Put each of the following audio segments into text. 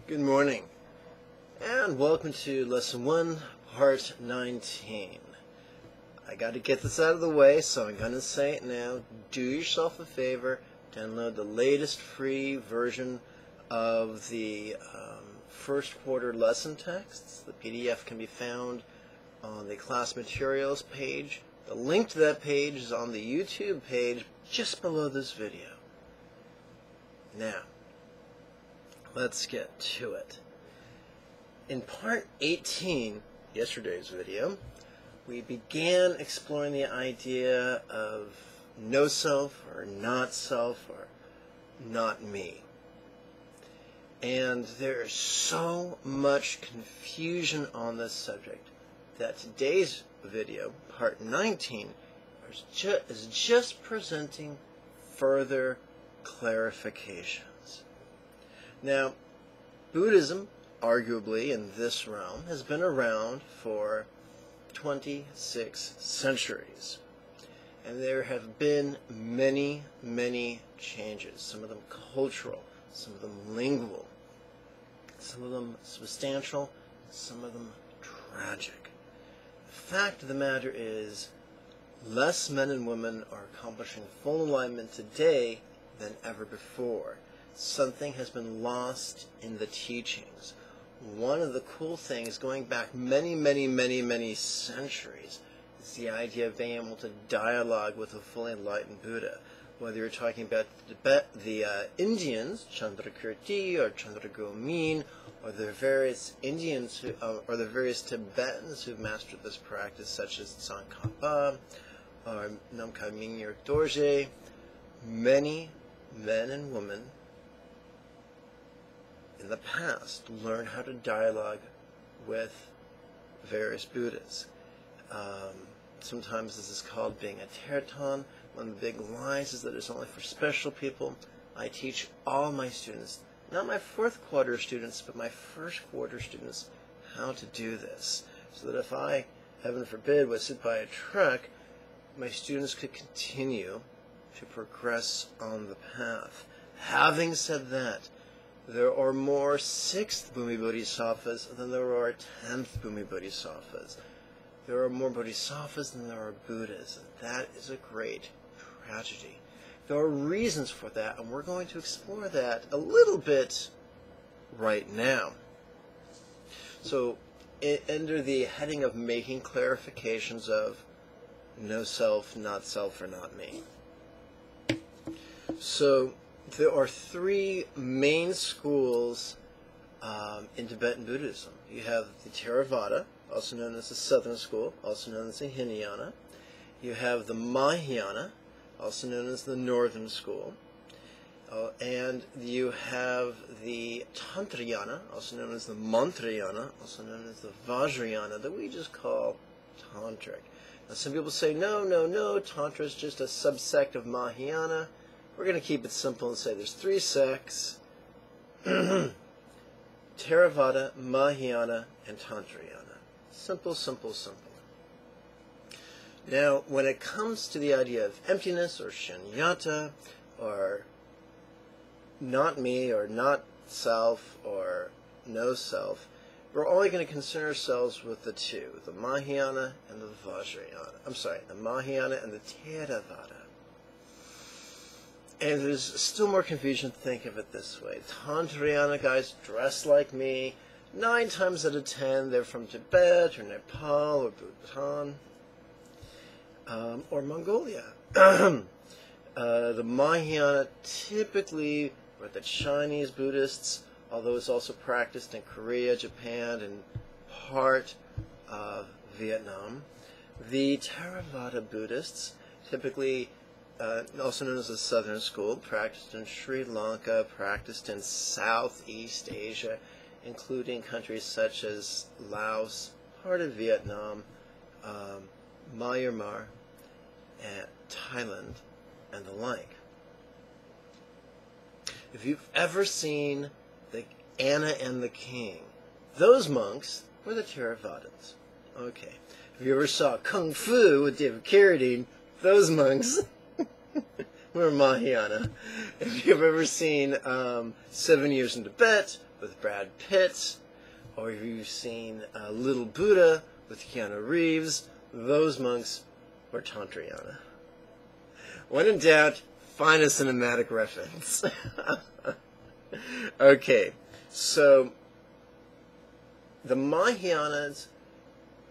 Good morning, and welcome to Lesson 1, Part 19. I got to get this out of the way, so I'm going to say it now. Do yourself a favor, download the latest free version of the first quarter lesson texts. The PDF can be found on the class materials page. The link to that page is on the YouTube page just below this video. Now, let's get to it. In Part 18, yesterday's video, we began exploring the idea of no self or not me. And there's so much confusion on this subject that today's video, Part 19, is just presenting further clarifications. Now, Buddhism, arguably in this realm, has been around for 26 centuries. And there have been many, many changes. Some of them cultural, some of them lingual, some of them substantial, some of them tragic. The fact of the matter is, less men and women are accomplishing full enlightenment today than ever before. Something has been lost in the teachings. One of the cool things, going back many centuries, is the idea of being able to dialogue with a fully enlightened Buddha. Whether you're talking about the Indians, Chandrakirti or Chandragomin, or the various Indians or the various Tibetans who've mastered this practice, such as Tsongkhapa or Namkha Mingyur Dorje, many men and women in the past learned how to dialogue with various Buddhas. Sometimes this is called being a terton. One of the big lies is that it's only for special people. I teach all my students, not my fourth quarter students, but my first quarter students, how to do this. So that if I, heaven forbid, was hit by a truck, my students could continue to progress on the path. Having said that, there are more 6th Bhumi Bodhisattvas than there are 10th Bhumi Bodhisattvas. There are more Bodhisattvas than there are Buddhas, and that is a great tragedy. There are reasons for that, and we're going to explore that a little bit right now. So, under the heading of making clarifications of no self, or not me. So, there are 3 main schools in Tibetan Buddhism. You have the Tera Vaada, also known as the Southern School, also known as the Hinayana. You have the Mahayana, also known as the Northern School. And you have the Tantrayana, also known as the Mantrayana, also known as the Vajrayana, that we just call Tantric. Now, some people say, no, Tantra is just a subsect of Mahayana. We're going to keep it simple and say there's 3 sects: Tera Vaada, Mahayana, and Tantrayana. Simple. Now, when it comes to the idea of emptiness, or shunyata, or not me, or not self, or no self, we're only going to concern ourselves with the 2, the Mahayana and the Vajrayana. The Mahayana and the Tera Vaada. And there's still more confusion. Think of it this way. Tantrayana guys dress like me. 9 times out of 10, they're from Tibet, or Nepal, or Bhutan, or Mongolia. The Mahayana typically are the Chinese Buddhists, although it's also practiced in Korea, Japan, and part of Vietnam. The Theravada Buddhists, typically also known as the Southern School, practiced in Sri Lanka, practiced in Southeast Asia, including countries such as Laos, part of Vietnam, Myanmar, and Thailand, and the like. If you've ever seen the Anna and the King, those monks were the Theravadins. Okay. If you ever saw Kung Fu with David Carradine, those monks We're Mahayana. If you've ever seen 7 Years in Tibet with Brad Pitt, or if you've seen Little Buddha with Keanu Reeves, those monks were Tantrayana. When in doubt, find a cinematic reference. Okay, so the Mahayana's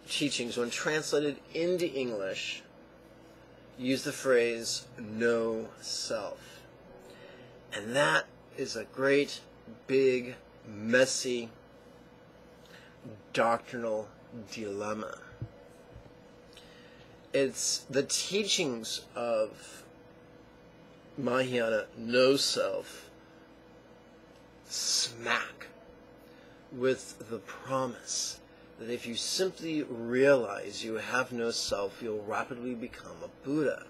teachings, when translated into English, use the phrase no self. And that is a great, big, messy, doctrinal dilemma. It's the teachings of Mahayana no self smack with the promise that if you simply realize you have no self, you'll rapidly become a Buddha.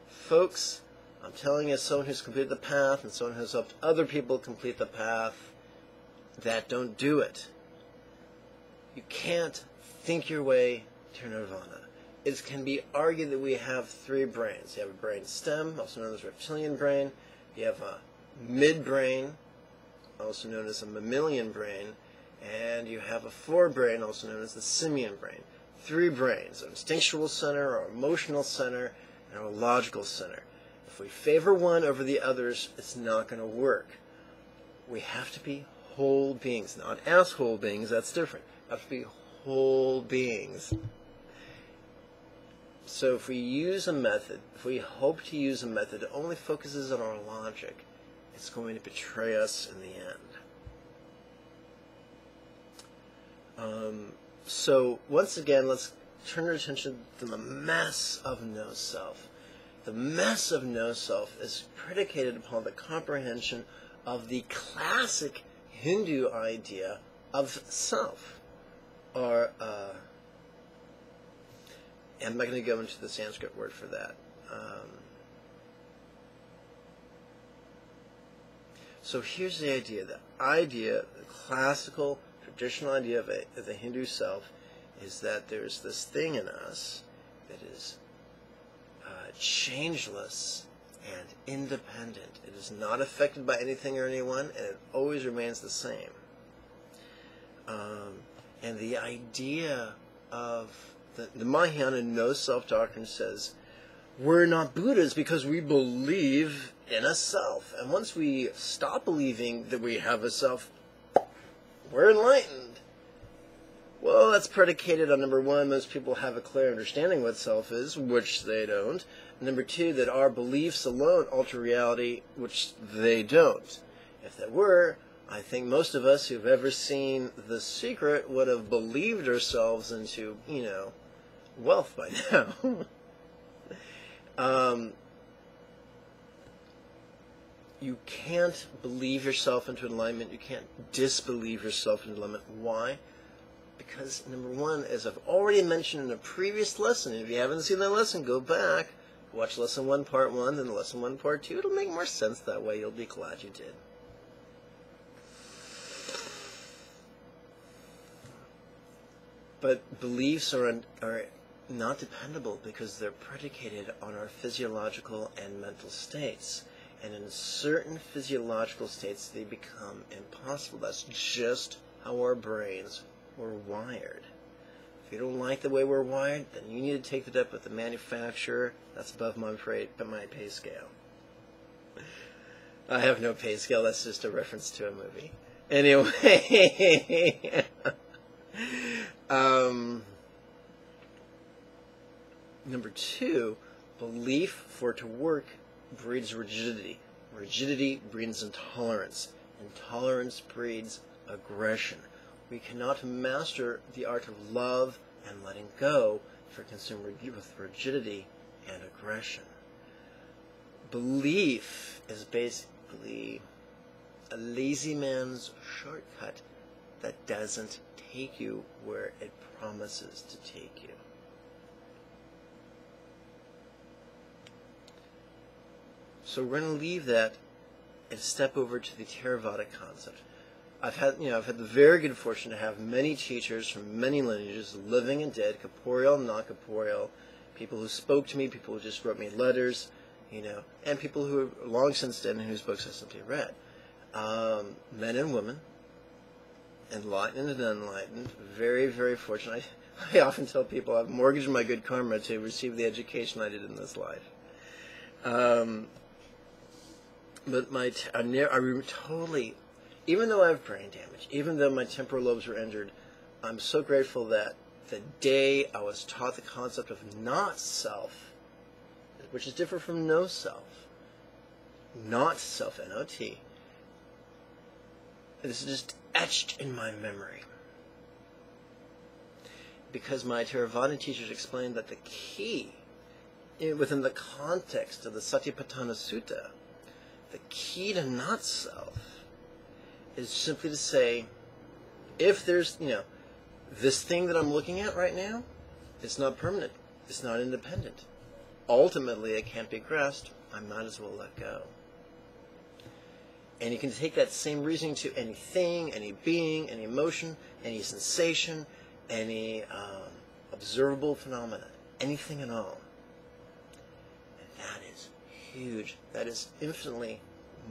Folks, I'm telling you, as someone who's completed the path and someone who's helped other people complete the path, that don't do it. You can't think your way to nirvana. It can be argued that we have three brains. You have a brain stem, also known as reptilian brain. You have a midbrain, also known as a mammalian brain. And you have a forebrain, also known as the simian brain. Three brains, an instinctual center, our emotional center, and our logical center. If we favor one over the others, it's not going to work. We have to be whole beings, not asshole beings, that's different. We have to be whole beings. So if we use a method, if we hope to use a method that only focuses on our logic, it's going to betray us in the end. So once again, let's turn our attention to the mess of no self. The mess of no self is predicated upon the comprehension of the classic Hindu idea of self. Or, I'm not going to go into the Sanskrit word for that. So here's the idea. The classical, traditional idea of the Hindu self is that there's this thing in us that is changeless and independent. It is not affected by anything or anyone, and it always remains the same. And the idea of the Mahayana no-self doctrine says we're not Buddhas because we believe in a self. And once we stop believing that we have a self, we're enlightened. Well, that's predicated on, number one, most people have a clear understanding what self is, which they don't. And number two, that our beliefs alone alter reality, which they don't. If they were, I think most of us who've ever seen The Secret would have believed ourselves into, wealth by now. You can't believe yourself into enlightenment. You can't disbelieve yourself into enlightenment. Why? Because, number one, as I've already mentioned in a previous lesson, if you haven't seen that lesson, go back, watch lesson 1, part 1, then lesson 1, part 2. It'll make more sense that way. You'll be glad you did. But beliefs are not dependable because they're predicated on our physiological and mental states. And in certain physiological states, they become impossible. That's just how our brains were wired. If you don't like the way we're wired, then you need to take it up with the manufacturer. That's above my pay scale. I have no pay scale. That's just a reference to a movie. Anyway. Number two, belief for it to work breeds rigidity. Rigidity breeds intolerance. Intolerance breeds aggression. We cannot master the art of love and letting go if we're consumed with rigidity and aggression. Belief is basically a lazy man's shortcut that doesn't take you where it promises to take you. So we're going to leave that and step over to the Tera Vaada concept. I've had the very good fortune to have many teachers from many lineages, living and dead, corporeal and non-corporeal, people who spoke to me, people who just wrote me letters, and people who have long since dead and whose books I simply read. Men and women, enlightened and unenlightened, very, very fortunate. I often tell people I've mortgaged my good karma to receive the education I did in this life. But I totally, even though I have brain damage, even though my temporal lobes were injured, I'm so grateful that the day I was taught the concept of not self, which is different from no self, not self, N-O-T, this is just etched in my memory. Because my Tera Vaada teachers explained that the key, within the context of the Satipatthana Sutta, the key to not self is simply to say, if there's, this thing that I'm looking at right now, it's not permanent, it's not independent. Ultimately, it can't be grasped, I might as well let go. And you can take that same reasoning to anything, any being, any emotion, any sensation, any observable phenomena, anything at all. And that is huge. That is infinitely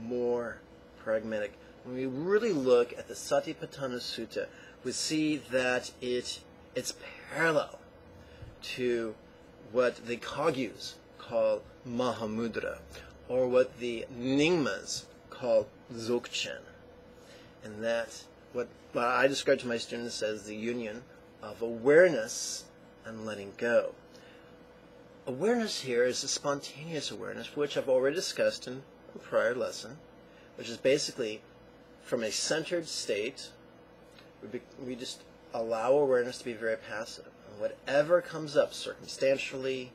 more pragmatic. When we really look at the Satipatthana Sutta, we see that it's parallel to what the Kagyus call Mahamudra, or what the Nyingmas call Dzogchen. And that's what I describe to my students as the union of awareness and letting go. Awareness here is a spontaneous awareness, which I've already discussed in a prior lesson, which is basically from a centered state, we just allow awareness to be very passive. And whatever comes up circumstantially,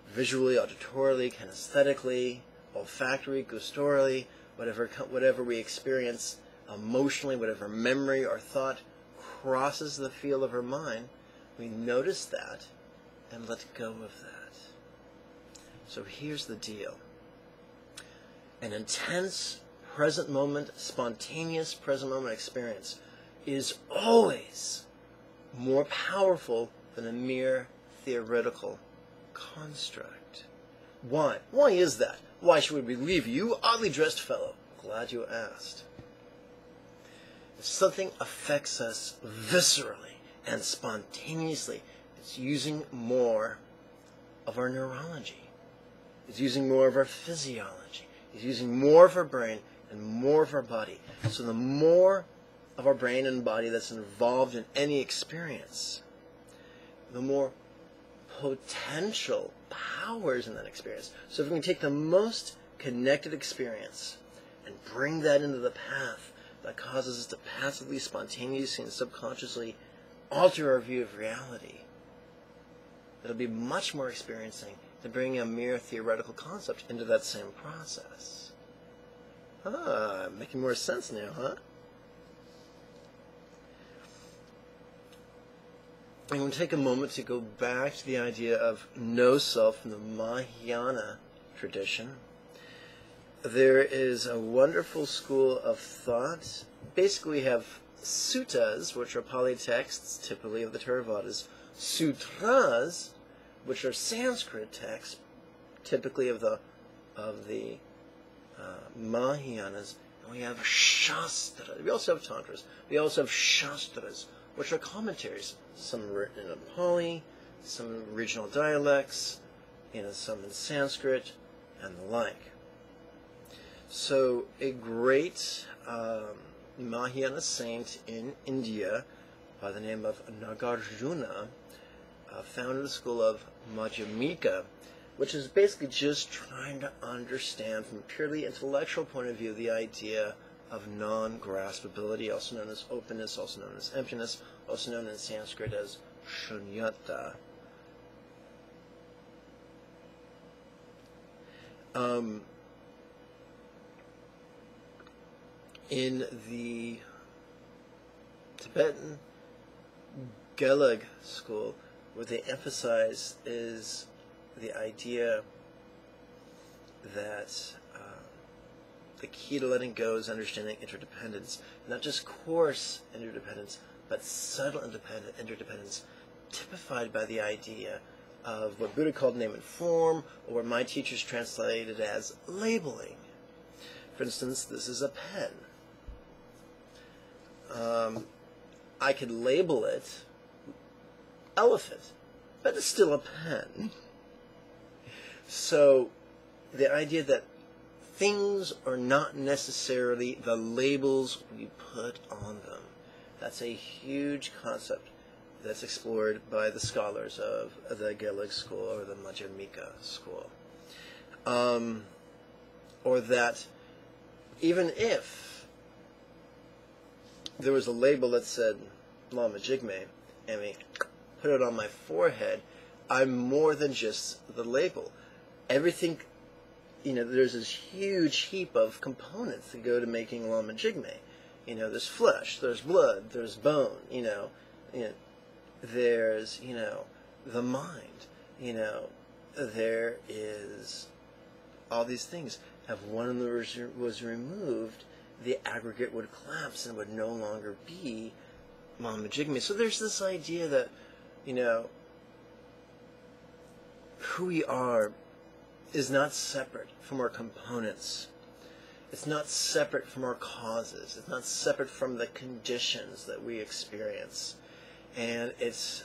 visually, auditorily, kinesthetically, olfactory, gustorily, whatever we experience emotionally, whatever memory or thought crosses the field of our mind, we notice that and let go of that. So here's the deal. An intense present moment, spontaneous present moment experience is always more powerful than a mere theoretical construct. Why? Why is that? Why should we believe you, oddly dressed fellow? Glad you asked. If something affects us viscerally and spontaneously, it's using more of our neurology. It's using more of our physiology. It's using more of our brain and more of our body. So the more of our brain and body that's involved in any experience, the more potential powers in that experience. So if we can take the most connected experience and bring that into the path that causes us to passively, spontaneously, and subconsciously alter our view of reality, it'll be much more experiencing than bringing a mere theoretical concept into that same process. Making more sense now, huh? I'm going to take a moment to go back to the idea of no self in the Mahayana tradition. There is a wonderful school of thought. Basically, we have suttas, which are Pali texts, typically of the Tera Vaadas, sutras, which are Sanskrit texts, typically of the Mahayanas, and we have shastras. We also have tantras. We also have shastras, which are commentaries. Some written in Pali, some regional dialects, some in Sanskrit, and the like. So a great Mahayana saint in India by the name of Nagarjuna founded the school of Madhyamika, which is basically just trying to understand from a purely intellectual point of view the idea of non-graspability, also known as openness, also known as emptiness, also known in Sanskrit as shunyata. In the Tibetan Gelag school, what they emphasize is the idea that the key to letting go is understanding interdependence. Not just coarse interdependence, but subtle interdependence, typified by the idea of what Buddha called name and form, or what my teachers translated as labeling. For instance, this is a pen. I could label it elephant, but it's still a pen. So the idea that things are not necessarily the labels we put on them, that's a huge concept that's explored by the scholars of the Gaelic school or the Madhyamika school. Or that even if there was a label that said Lama Jigme, and we put it on my forehead, I'm more than just the label. Everything, there's this huge heap of components that go to making Lama Jigme. There's flesh, there's blood, there's bone, there's, the mind, there is all these things. If one of them was removed, the aggregate would collapse and would no longer be Lama Jigme. So there's this idea that, who we are is not separate from our components. It's not separate from our causes. It's not separate from the conditions that we experience. And it's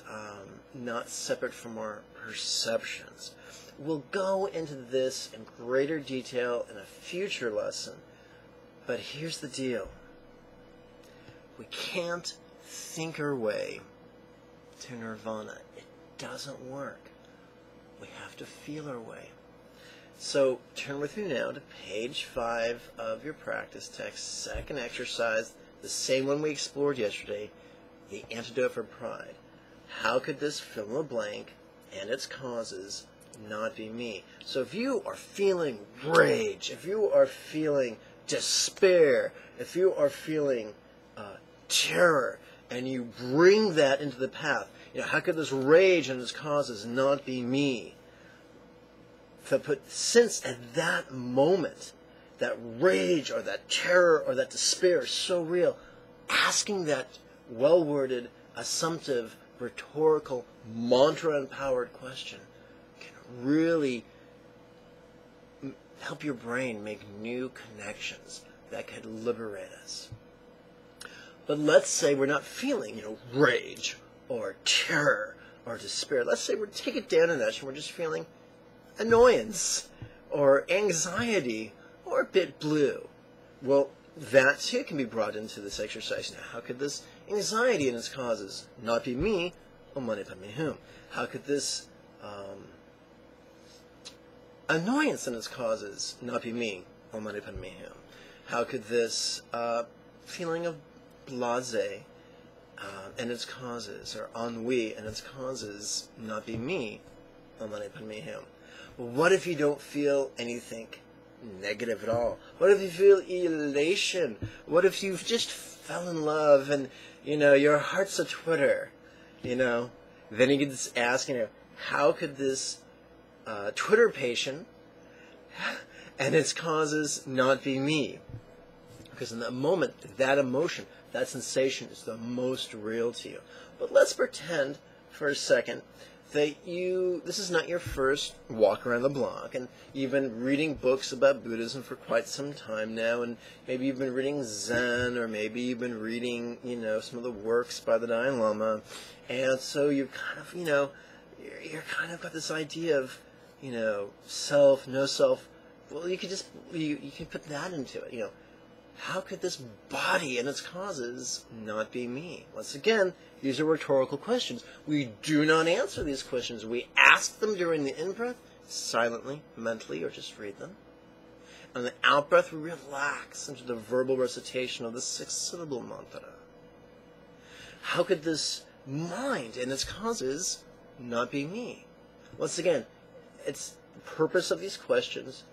not separate from our perceptions. We'll go into this in greater detail in a future lesson, but here's the deal. We can't think our way to nirvana. It doesn't work. We have to feel our way. So turn with me now to page 5 of your practice text, second exercise, the same one we explored yesterday, the antidote for pride. How could this fill in the blank and its causes not be me? So if you are feeling rage, if you are feeling despair, if you are feeling terror, and you bring that into the path, how could this rage and its causes not be me? Since at that moment, that rage or that terror or that despair is so real, asking that well-worded, assumptive, rhetorical, mantra-empowered question can really help your brain make new connections that could liberate us. But let's say we're not feeling, rage or terror or despair. Let's say take it down a notch and we're just feeling annoyance or anxiety or a bit blue. Well, that too can be brought into this exercise. Now, how could this anxiety and its causes not be me? Om Mani Padme Hum. How could this annoyance and its causes not be me? Om Mani Padme Hum. How could this feeling of blasé and its causes, or ennui and its causes, not be me? Om Mani Padme Hum. Well, what if you don't feel anything negative at all? What if you feel elation? What if you've just fell in love and, your heart's a Twitter? Then you can just ask, how could this Twitter patient and its causes not be me? Because in that moment, that emotion, that sensation is the most real to you. But let's pretend for a second that this is not your first walk around the block, and you've been reading books about Buddhism for quite some time now, and maybe you've been reading Zen, or maybe you've been reading, some of the works by the Dalai Lama, and so you've kind of, you're kind of got this idea of, self, no self. Well, you could just, you can put that into it, How could this body and its causes not be me? Once again, these are rhetorical questions. We do not answer these questions. We ask them during the in-breath, silently, mentally, or just read them. On the out-breath, we relax into the verbal recitation of the 6-syllable mantra. How could this mind and its causes not be me? Once again, the purpose of these questions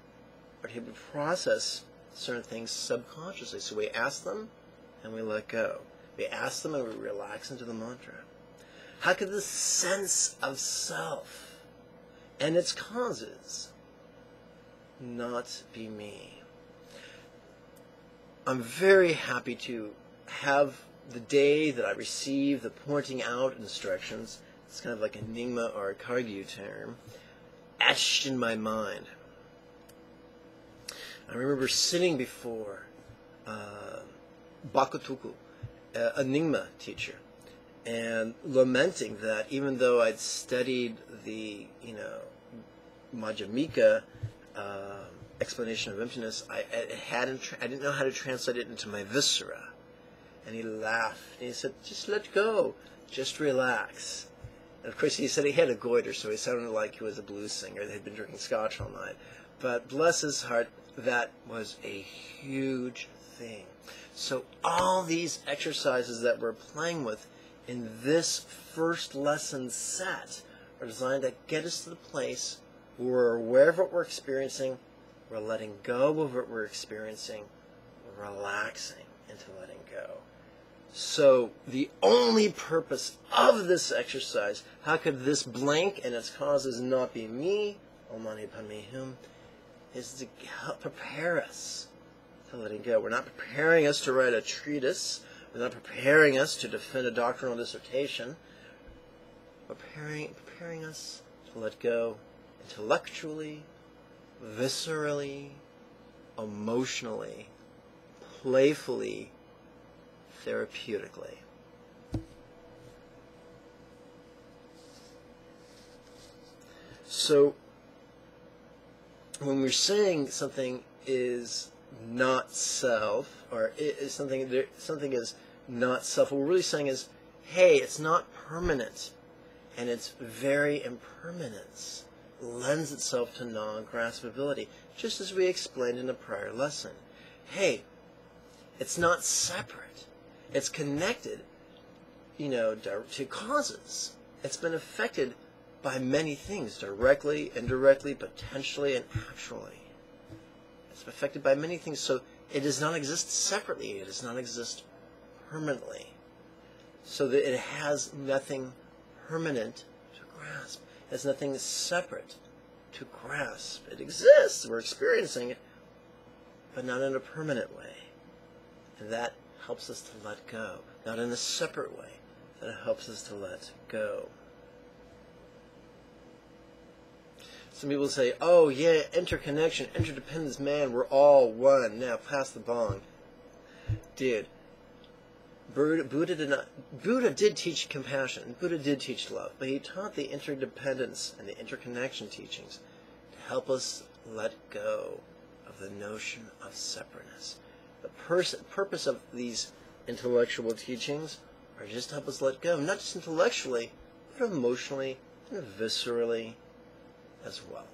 are to process certain things subconsciously. So we ask them and we let go. We ask them and we relax into the mantra. How could the sense of self and its causes not be me? I'm very happy to have the day that I receive the pointing out instructions it's kind of like enigma or a Kagyu term, etched in my mind. I remember sitting before Bakutoku, enigma teacher, and lamenting that even though I'd studied the, Madhyamika explanation of emptiness, I didn't know how to translate it into my viscera. And he laughed, and he said, just let go, just relax. And of course he said he had a goiter, so he sounded like he was a blues singer that had been drinking scotch all night. But bless his heart, that was a huge thing. So all these exercises that we're playing with in this first lesson set are designed to get us to the place where we're aware of what we're experiencing, we're letting go of what we're experiencing, we're relaxing into letting go. So the only purpose of this exercise, how could this blank and its causes not be me, Om Mani Padme Hum, is to help prepare us to letting go. We're not preparing us to write a treatise. We're not preparing us to defend a doctrinal dissertation. We're preparing us to let go intellectually, viscerally, emotionally, playfully, therapeutically. So, when we're saying something is not self, or something is not self, what we're really saying is, hey, it's not permanent, and its very impermanence lends itself to non-graspability, just as we explained in a prior lesson. Hey, it's not separate. It's connected, to causes. It's been affected by many things, directly, indirectly, potentially, and actually. It's been affected by many things, so it does not exist separately. It does not exist permanently. So that it has nothing permanent to grasp. It has nothing separate to grasp. It exists. We're experiencing it, but not in a permanent way. And that helps us to let go. Not in a separate way. That helps us to let go. Some people say, oh yeah, interconnection, interdependence, man, we're all one. Now, pass the bong. Dude, Buddha did teach compassion. Buddha did teach love. But he taught the interdependence and the interconnection teachings to help us let go of the notion of separateness. The purpose of these intellectual teachings are just to help us let go, not just intellectually, but emotionally and viscerally as well.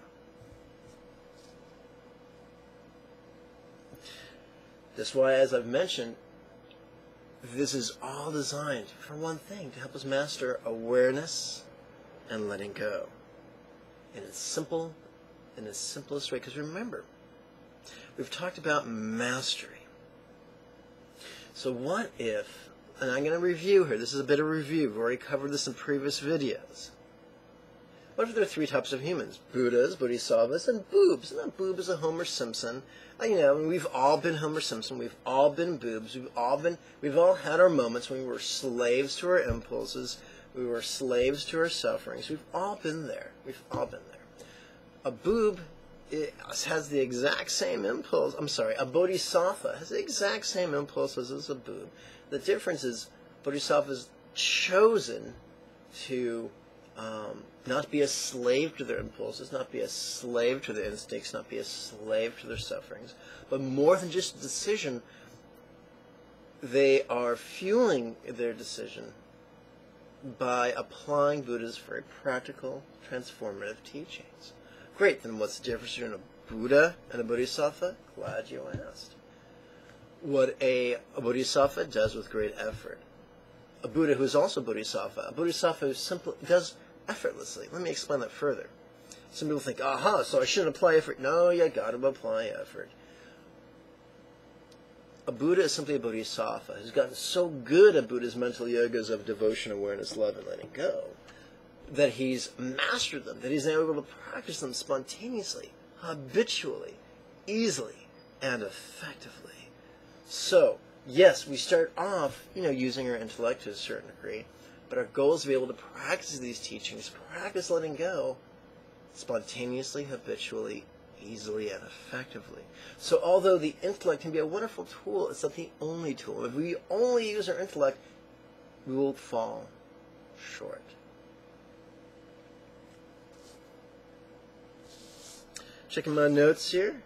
That's why, as I've mentioned, this is all designed for one thing, to help us master awareness and letting go. And it's simple, in its simplest way. Because remember, we've talked about mastery. So what if, and I'm going to review here, this is a bit of a review, we've already covered this in previous videos. What if there are three types of humans? Buddhas, Bodhisattvas, and boobs. And that boob is a Homer Simpson. We've all been Homer Simpson. We've all been boobs. We've all had our moments when we were slaves to our impulses. We were slaves to our sufferings. We've all been there. We've all been there. A boob has the exact same impulse. A bodhisattva has the exact same impulses as a boob. The difference is bodhisattvas chosen to not be a slave to their impulses, not be a slave to their instincts, not be a slave to their sufferings, but more than just a decision, they are fueling their decision by applying Buddha's very practical, transformative teachings. Great, then what's the difference between a Buddha and a Bodhisattva? Glad you asked. What a Bodhisattva does with great effort. A Buddha who is also a Bodhisattva who simply does effortlessly. Let me explain that further. Some people think, aha, so I shouldn't apply effort. No, you got to apply effort. A Buddha is simply a Bodhisattva who's gotten so good at Buddha's mental yogas of devotion, awareness, love, and letting go that he's mastered them, that he's now able to practice them spontaneously, habitually, easily, and effectively. So, yes, we start off, using our intellect to a certain degree, But our goal is to be able to practice these teachings, practice letting go, spontaneously, habitually, easily, and effectively. So although the intellect can be a wonderful tool, it's not the only tool. If we only use our intellect, we will fall short. Checking my notes here.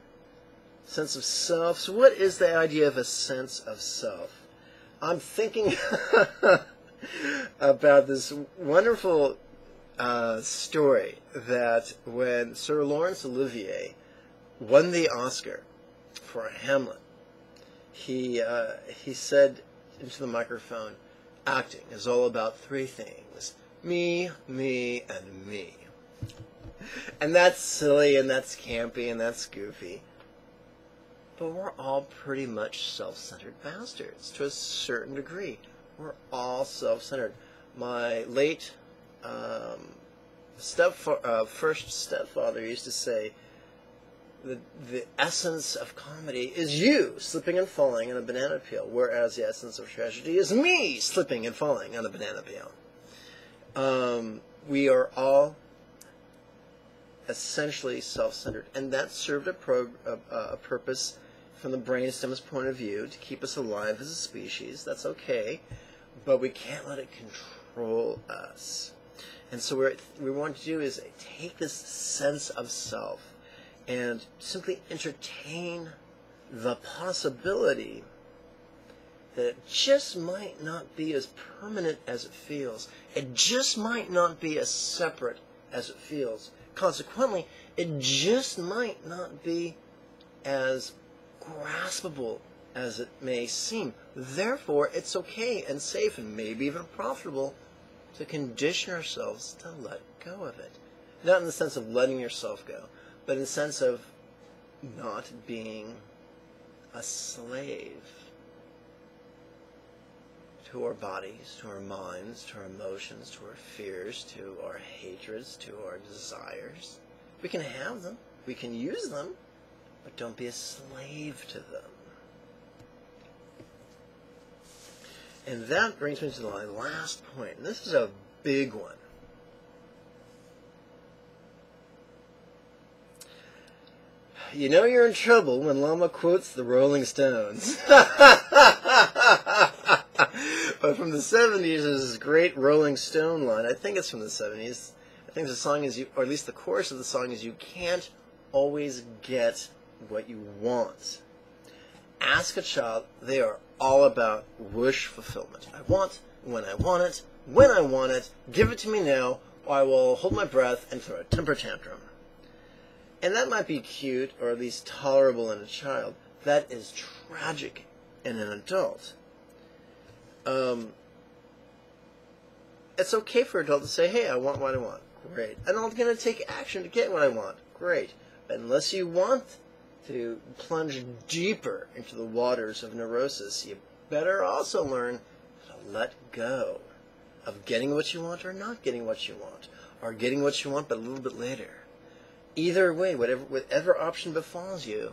Sense of self. So what is the idea of a sense of self? I'm thinking about this wonderful story that when Sir Laurence Olivier won the Oscar for Hamlet, he said into the microphone, acting is all about three things: me, me, and me. And that's silly, and that's campy, and that's goofy. But we're all pretty much self-centered bastards to a certain degree. We're all self-centered. My late first stepfather used to say, the essence of comedy is you slipping and falling on a banana peel, whereas the essence of tragedy is me slipping and falling on a banana peel. We are all essentially self-centered, and that served a purpose from the brainstem's point of view to keep us alive as a species. That's okay, but we can't let it control us. And so what we want to do is take this sense of self and simply entertain the possibility that it just might not be as permanent as it feels. It just might not be as separate as it feels. Consequently, it just might not be as graspable as it may seem. Therefore, it's okay and safe and maybe even profitable to condition ourselves to let go of it. Not in the sense of letting yourself go, but in the sense of not being a slave to our bodies, to our minds, to our emotions, to our fears, to our hatreds, to our desires. We can have them, we can use them, but don't be a slave to them. And that brings me to my last point. And this is a big one. You know you're in trouble when Lama quotes the Rolling Stones. But from the 70s, there's this great Rolling Stone line. I think it's from the 70s. I think the song is, or at least the chorus of the song is, you can't always get what you want. Ask a child. They are all about wish fulfillment. I want, when I want it, when I want it, give it to me now, or I will hold my breath and throw a temper tantrum. And that might be cute, or at least tolerable in a child. That is tragic in an adult. It's okay for an adult to say, hey, I want what I want. Great. And I'm going to take action to get what I want. Great. But unless you want to plunge deeper into the waters of neurosis, you better also learn how to let go of getting what you want or not getting what you want, or getting what you want but a little bit later. Either way, whatever option befalls you,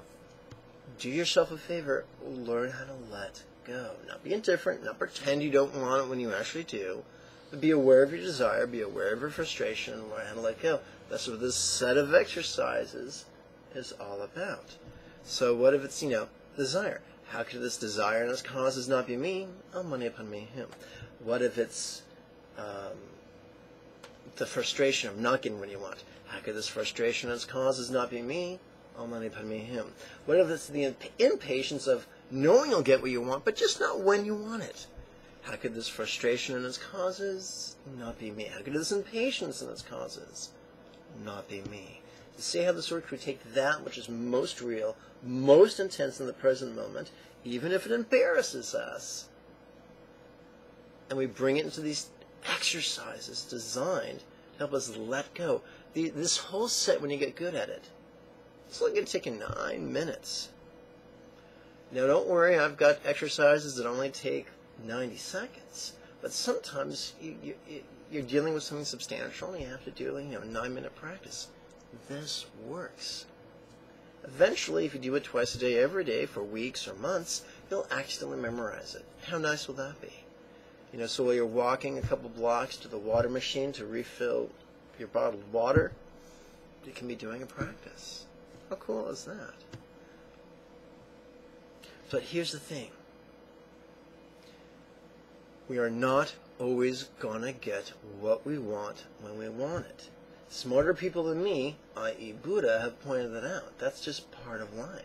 do yourself a favor, learn how to let go. Not be indifferent, not pretend you don't want it when you actually do, but be aware of your desire, be aware of your frustration, and learn how to let go. That's what this set of exercises is all about. So what if it's, desire? How could this desire and its causes not be me? Oh, money upon me, him. What if it's the frustration of not getting what you want? How could this frustration and its causes not be me? Oh, money upon me, him. What if it's the impatience of knowing you'll get what you want, but just not when you want it? How could this frustration and its causes not be me? How could this impatience and its causes not be me? To see how this works, we take that which is most real, most intense in the present moment, even if it embarrasses us, and we bring it into these exercises designed to help us let go. This whole set, when you get good at it, it's only going to take you 9 minutes. Now, don't worry, I've got exercises that only take 90 seconds. But sometimes you're dealing with something substantial, and you have to do a 9-minute practice. This works. Eventually, if you do it twice a day, every day, for weeks or months, you'll accidentally memorize it. How nice will that be? You know, so while you're walking a couple blocks to the water machine to refill your bottled water, you can be doing a practice. How cool is that? But here's the thing. We are not always gonna get what we want when we want it. Smarter people than me, i.e. Buddha, have pointed that out. That's just part of life.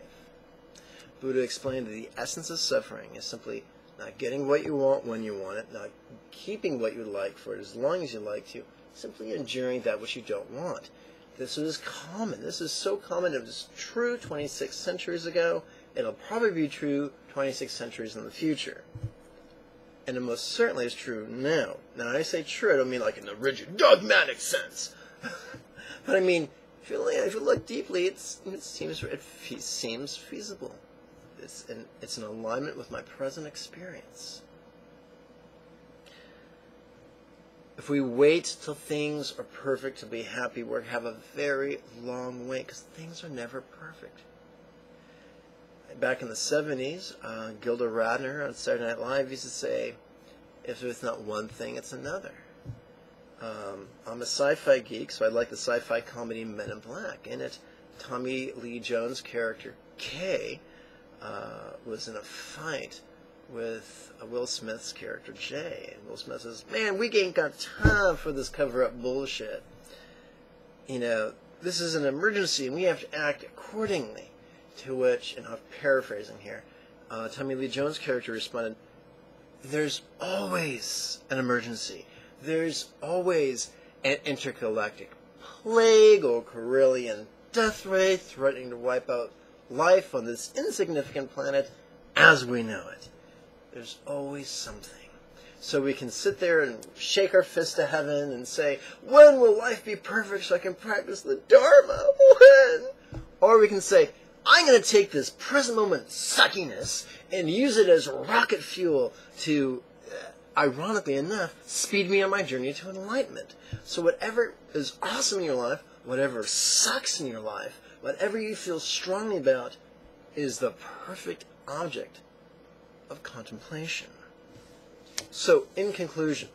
Buddha explained that the essence of suffering is simply not getting what you want when you want it, not keeping what you like for it as long as you like to, simply enduring that which you don't want. This is common. This is so common. It was true 26 centuries ago. It'll probably be true 26 centuries in the future. And it most certainly is true now. Now, when I say true, I don't mean like in a rigid, dogmatic sense. But I mean, if you look deeply, it seems feasible. It's in alignment with my present experience. If we wait till things are perfect to be happy, we'll have a very long wait, because things are never perfect. Back in the 70s, Gilda Radner on Saturday Night Live used to say, if it's not one thing, it's another. I'm a sci-fi geek, so I like the sci-fi comedy Men in Black. In it, Tommy Lee Jones' character, Kay, was in a fight with Will Smith's character, Jay. And Will Smith says, man, we ain't got time for this cover-up bullshit. You know, this is an emergency, and we have to act accordingly. To which, and I'm paraphrasing here, Tommy Lee Jones' character responded, there's always an emergency. There's always an intergalactic plague or Corellian death ray threatening to wipe out life on this insignificant planet as we know it. There's always something. So we can sit there and shake our fist to heaven and say, when will life be perfect so I can practice the Dharma? When? Or we can say, I'm going to take this present moment suckiness and use it as rocket fuel to, ironically enough, speed me on my journey to enlightenment. So whatever is awesome in your life, whatever sucks in your life, whatever you feel strongly about, is the perfect object of contemplation. So, in conclusion,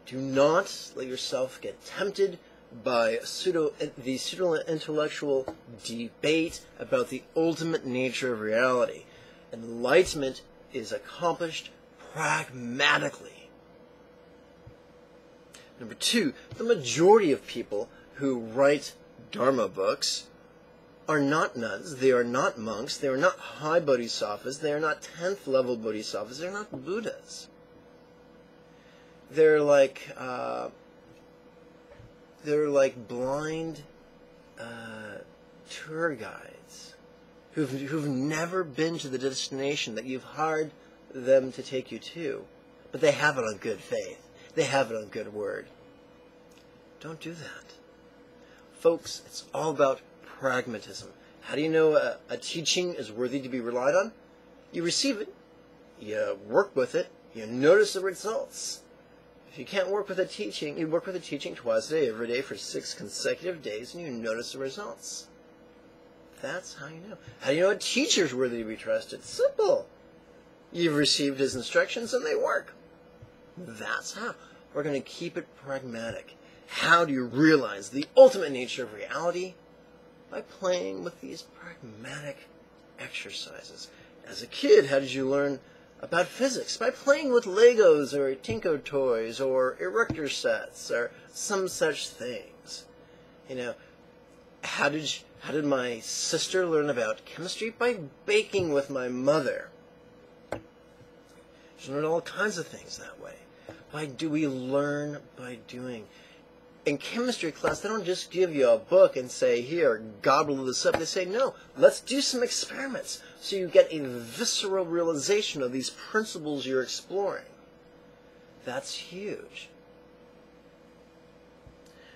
do not let yourself get tempted by the pseudo-intellectual debate about the ultimate nature of reality. Enlightenment is accomplished pragmatically. Number 2, the majority of people who write Dharma books are not nuns, they are not monks, they are not high bodhisattvas, they are not 10th level bodhisattvas, they're not Buddhas. They're like blind tour guides who've never been to the destination that you've hired them to take you to, but they have it on good faith. They have it on good word. Don't do that. Folks, it's all about pragmatism. How do you know a teaching is worthy to be relied on? You receive it, you work with it, you notice the results. If you can't work with a teaching, you work with a teaching twice a day, every day for 6 consecutive days, and you notice the results. That's how you know. How do you know a teacher is worthy to be trusted? Simple. You've received his instructions and they work. That's how. We're going to keep it pragmatic. How do you realize the ultimate nature of reality? By playing with these pragmatic exercises. As a kid, how did you learn about physics? By playing with Legos or Tinko toys or erector sets or some such things. You know, how did my sister learn about chemistry? By baking with my mother. She learned all kinds of things that way. Why do we learn by doing? In chemistry class, they don't just give you a book and say, here, gobble this up. They say, no, let's do some experiments so you get a visceral realization of these principles you're exploring. That's huge.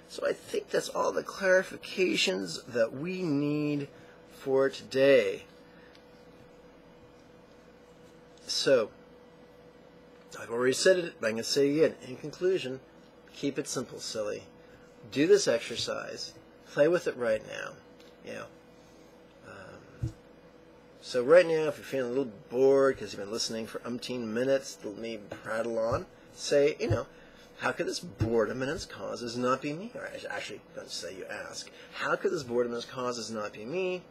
So I think that's all the clarifications that we need for today. So, I've already said it, but I'm going to say it again. In conclusion, keep it simple, silly. Do this exercise. Play with it right now. You know, So right now, if you're feeling a little bored because you've been listening for umpteen minutes to me prattle on, say, how could this boredom and its causes not be me? Or actually, don't say, you ask, how could this boredom and its causes not be me?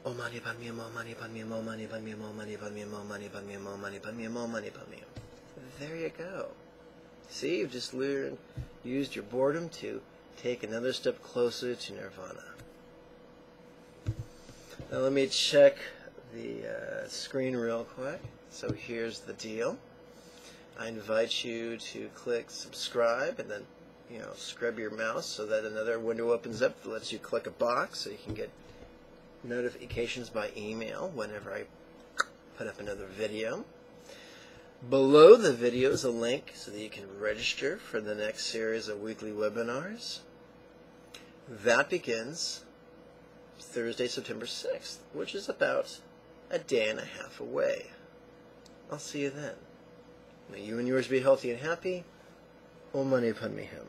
Oh, mani padme, mo mani padme, mo mani padme, mo mani padme, mo mani padme, mo mani padme, mo mani padme. There you go. See, you've just used your boredom to take another step closer to nirvana. Now let me check the screen real quick. So here's the deal. I invite you to click subscribe and then, scrub your mouse so that another window opens up that lets you click a box so you can get notifications by email whenever I put up another video. Below the video is a link so that you can register for the next series of weekly webinars. That begins Thursday, September 6th, which is about a day and a half away. I'll see you then. May you and yours be healthy and happy. Om Mani Padme Hum.